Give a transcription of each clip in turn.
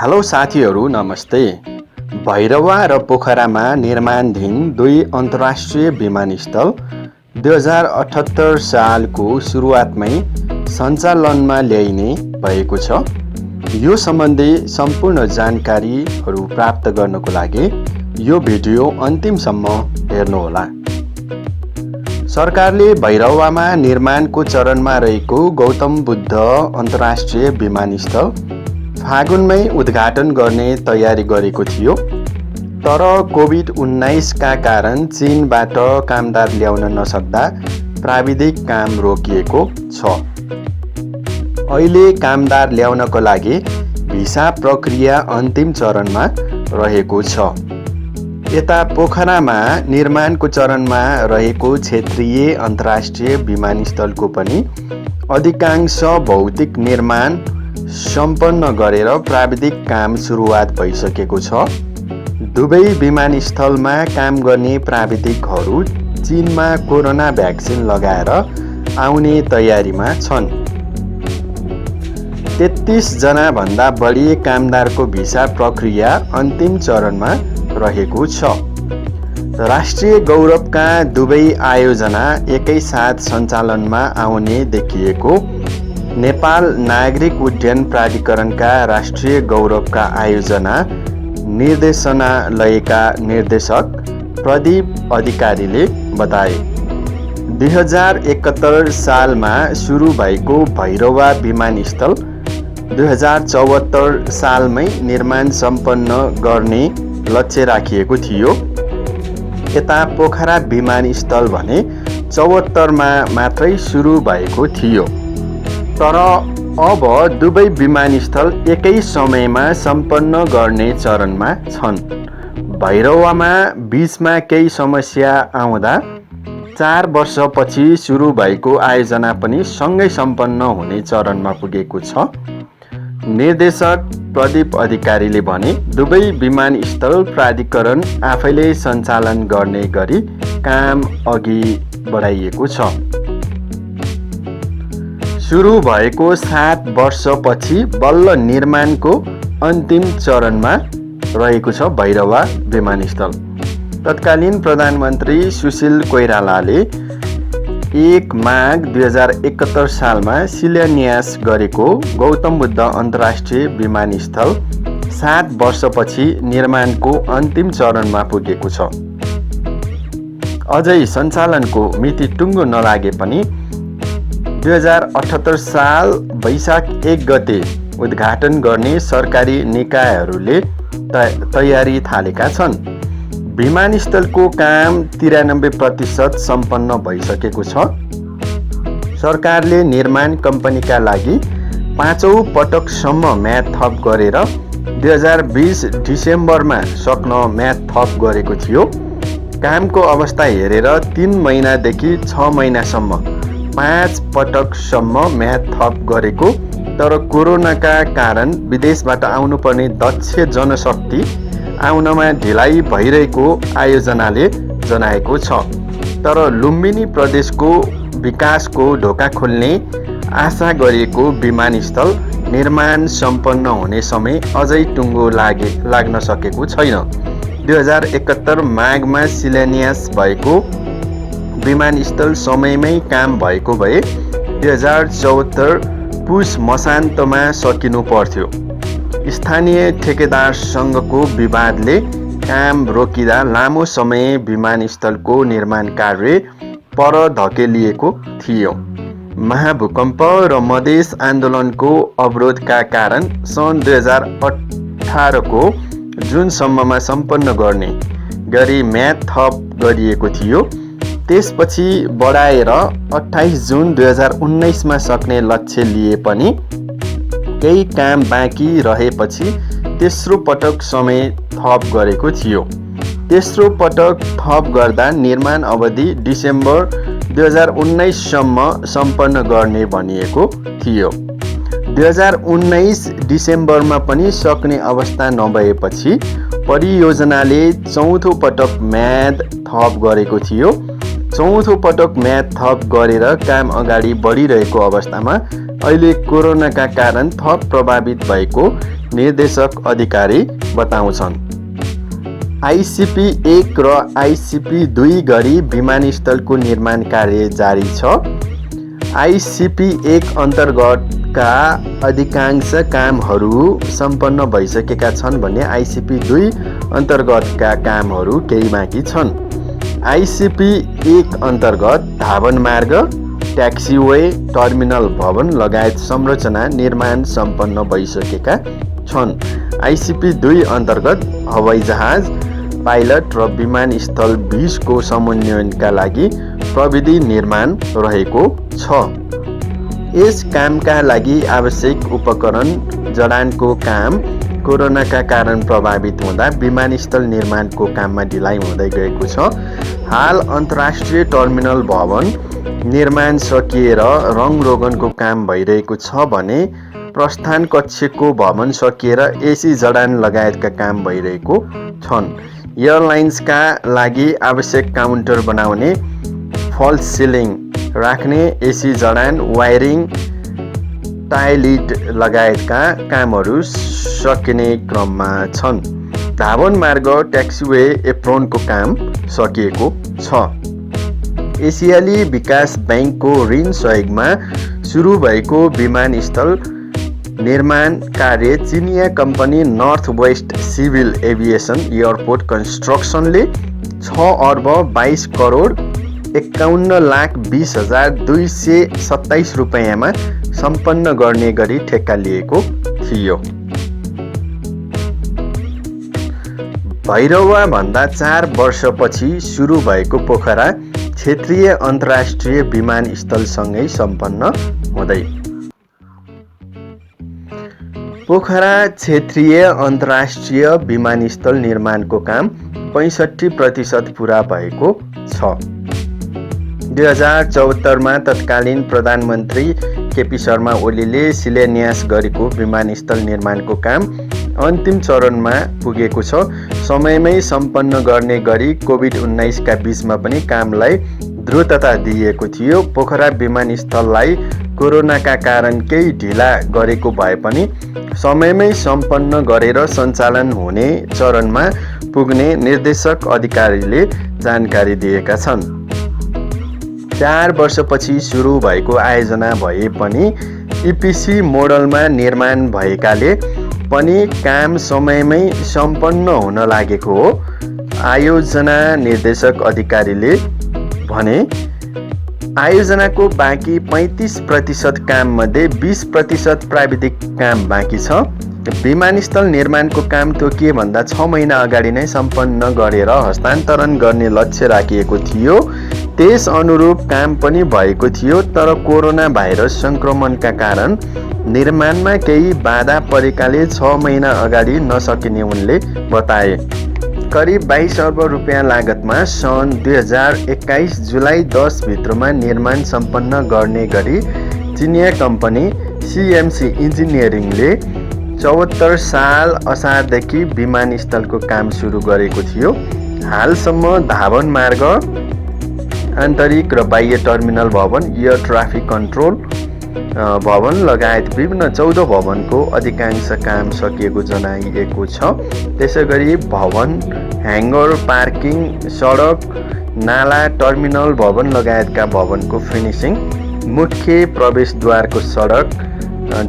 Hello साथीहरू, नमस्ते। भैरवा र पोखरामा निर्माणाधीन दुई अन्तर्राष्ट्रिय विमानस्थल 2078 सालको सुरुवातमै सञ्चालनमा ल्याइने भएको छ। यो सम्बन्धी सम्पूर्ण जानकारीहरू प्राप्त गर्नको लागि यो भिडियो अन्तिमसम्म हेर्नुहोला। सरकारले भैरवामा निर्माणको चरणमा रहेको गौतम बुद्ध अन्तर्राष्ट्रिय विमानस्थल फागुनमै उद्घाटन गर्ने तयारी गरेको थियो, तर कोभिड-19 का कारण चीनबाट कामदार ल्याउन नसक्दा प्राविधिक काम रोकिएको छ। अहिले कामदार ल्याउनको लागि भिसा प्रक्रिया अन्तिम चरणमा रहेको छ। यता पोखरामा निर्माणको चरणमा रहेको क्षेत्रीय अन्तर्राष्ट्रिय विमानस्थलको पनि अधिकांश भौतिक निर्माण सम्पन्न गरेर प्राविधिक काम सुरुवात भइसकेको छ। दुवै विमानस्थलमा काम गर्ने प्राविधिकहरू चीनमा कोरोना भ्याक्सिन लगाएर आउने तयारीमा छन्। 33 जना भन्दा बढी कामदारको भिसा प्रक्रिया अन्तिम चरणमा रहेको छ। राष्ट्रिय गौरवका दुवै आयोजना एकैसाथ सञ्चालनमा आउने देखिएको नेपाल नागरिक उड्डयन प्राधिकरणका राष्ट्रिय गौरवका आयोजना निर्देशनालयका निर्देशक प्रदीप अधिकारीले बताए। 2071 सालमा सुरु भएको भैरवा विमानस्थल 2074 सालमै निर्माण सम्पन्न गर्ने लक्ष्य राखिएको थियो। यता पोखरा विमानस्थल भने 74मा मात्रै सुरु भएको थियो, तर अब दुवै विमानस्थल एकै समयमा सम्पन्न गर्ने चरणमा छन्। भैरवामा बीचमा केही समस्या आउँदा 4 वर्षपछि सुरु भएको आयोजना पनि सँगै सम्पन्न हुने चरणमा पुगेको छ। निर्देशक प्रदीप अधिकारीले भने दुवै विमानस्थल प्राधिकरण आफैले सञ्चालन गर्ने गरी काम अघि बढाइएको छ। सुरु भएको 7 वर्षपछि बल्ल निर्माणको अन्तिम चरणमा रहेको छ भैरवा विमानस्थल। तत्कालीन प्रधानमन्त्री सुशील कोइरालाले 1 माघ 2071 सालमा शिलान्यास गरेको गौतम बुद्ध अन्तर्राष्ट्रिय विमानस्थल 7 वर्षपछि निर्माणको अन्तिम चरणमा पुगेको छ। अझै सञ्चालनको मिति टुङ्गो नलागे पनि 2078 साल वैशाख 1 गते उद्घाटन गर्ने सरकारी निकायहरूले तयारी थालेका छन्। विमानस्थलको काम 93% सम्पन्न भइसकेको छ। सरकारले निर्माण कम्पनीका लागि 5औं पटकसम्म म्याद थप गरेर 2020 डिसेम्बरमा सक्न म्याद थप गरेको थियो। कामको अवस्था हेरेर 3 महिनादेखि 6 महिनासम्म 5 पटकसम्म म्याद थप गरेको, तर कोरोनाका कारण विदेशबाट आउनुपर्ने दक्ष जनशक्ति आउनमा ढिलाइ भइरहेको आयोजनाले जनाएको छ। तर लुम्बिनी प्रदेशको विकासको ढोका खोल्ने आशा गरिएको विमानस्थल निर्माण सम्पन्न हुने समय अझै टुङ्गो लाग्न सकेको छैन। 2071 माघमा शिलान्यास भएको विमानस्थल समयमै काम भएको भए 2074 पुस मसान्तमा सकिनु पर्थ्यो। स्थानीय ठेकेदारसँगको विवादले काम रोकिँदा लामो समय विमानस्थलको निर्माण कार्य पर धकेलिएको थियो। महाभूकम्प र मधेस आन्दोलनको अवरोधका कारण सन् 2018 को जुनसम्ममा सम्पन्न गर्ने गरी म्याद थप गरिएको थियो। त्यसपछि बढाएर 28 जुन 2019 मा सक्ने लक्ष्य लिए पनि केही काम बाँकी रहेपछि तेस्रो पटक समय थप गरेको थियो। तेस्रो पटक थप गर्दा निर्माण अवधि डिसेम्बर 2019 सम्म सम्पन्न गर्ने भनिएको थियो। 2019 डिसेम्बरमा पनि सक्ने अवस्था नभएपछि परियोजनाले चौथो पटक म्याद थप गरेको थियो। चौथो पटक म्याद थप गरेर काम अगाडि बढिरहेको अवस्थामा अहिले कोरोनाका कारण थप प्रभावित भएको निर्देशक अधिकारी बताउँछन्। आइसिपी 1 र आइसिपी 2 गरी विमानस्थलको निर्माण कार्य जारी छ। आइसिपी 1 अन्तर्गतका अधिकांश कामहरू सम्पन्न भइसकेका छन् भने आइसिपी 2 अन्तर्गतका कामहरू केही बाँकी छन्। आइसिपी 1 अन्तर्गत धावन मार्ग, ट्याक्सीवे, टर्मिनल भवन लगायत संरचना निर्माण सम्पन्न भइसकेका छन्। आइसिपी 2 अन्तर्गत हवाईजहाज, पाइलट र विमानस्थल बीचको समन्वयनका लागि प्रविधि निर्माण रहेको छ। यस कामका लागि आवश्यक उपकरण जडानको काम कोरोनाका कारण प्रभावित हुँदा विमानस्थल निर्माणको काममा ढिलाइ हुँदै गएको छ। हाल अन्तर्राष्ट्रिय टर्मिनल भवन निर्माण सकिएर रङरोगनको काम भइरहेको छ भने प्रस्थान कक्षको भवन सकिएर एसी जडान लगायतका काम भइरहेको छन्। एयरलाइन्सका लागि आवश्यक काउन्टर बनाउने, फल्स सिलिङ राख्ने, एसी जडान, वायरिङ, टाइलिट लगायतका कामहरू सकिने क्रममा छन्। धावन मार्ग, ट्याक्सीवे, एप्रोनको काम सकिएको छ। एसियाली विकास बैंकको ऋण सहयोगमा सुरु भएको विमानस्थल निर्माण कार्य चिनिया company north west civil aviation airport कन्स्ट्रक्सनले 6 अर्ब 22 करोड 51,20,227 रुपैयाँमा सम्पन्न गर्ने गरी ठेक्का लिएको थियो। भैरवा भन्दा 4 वर्षपछि सुरु भएको पोखरा क्षेत्रीय अन्तर्राष्ट्रिय विमानस्थलसँगै सम्पन्न हुँदै। पोखरा क्षेत्रीय अन्तर्राष्ट्रिय विमानस्थल निर्माणको काम 65% पुरा भएको छ। 2074मा तत्कालीन प्रधानमन्त्री केपी शर्मा ओलीले शिलान्यास गरेको विमानस्थल निर्माणको काम अन्तिम चरणमा पुगेको छ। समयमै सम्पन्न गर्ने गरी कोभिड-19 का बीचमा पनि कामलाई द्रुतता दिएको थियो। पोखरा विमानस्थललाई कोरोनाका कारण केही ढिला गरेको भए पनि समयमै सम्पन्न गरेर सञ्चालन हुने चरणमा पुग्ने निर्देशक अधिकारीले जानकारी दिएका छन्। 4 वर्षपछि सुरु भएको आयोजना भए पनि इपिसी मोडलमा निर्माण भएकाले पनि काम समयमै सम्पन्न हुन लागेको हो। आयोजना निर्देशक अधिकारीले भने आयोजनाको बाँकी 35% काम मध्ये 20% प्राविधिक काम बाँकी छ। विमानस्थल निर्माणको काम तोकिए भन्दा 6 महिना अगाडि नै सम्पन्न गरेर हस्तान्तरण गर्ने लक्ष्य राखिएको थियो। त्यस अनुरूप काम पनि भएको थियो, तर कोरोना भाइरस संक्रमणका कारण निर्माणमा केही बाधा परेकाले 6 महिना अगाडि नसकिने उनले बताए। करिब 22 अर्ब रुपियाँ लागतमा सन् 2021 जुलाई 10 भित्रमा निर्माण सम्पन्न गर्ने गरी चिनिया कम्पनी सिएमसी इन्जिनियरिङले 74 साल असारदेखि विमानस्थलको काम सुरु गरेको थियो। हालसम्म धावन मार्ग, आन्तरिक र बाह्य टर्मिनल भवन, एयर ट्राफिक कन्ट्रोल भवन लगायत विभिन्न 14 भवनको अधिकांश काम सकिएको जनाइएको छ। त्यसैगरी भवन, ह्याङ्गर, पार्किङ, सडक, नाला, टर्मिनल भवन लगायतका भवनको फिनिसिङ, मुख्य प्रवेशद्वारको सडक,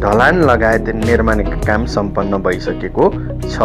ढलान लगायत निर्माणका काम सम्पन्न भइसकेको छ।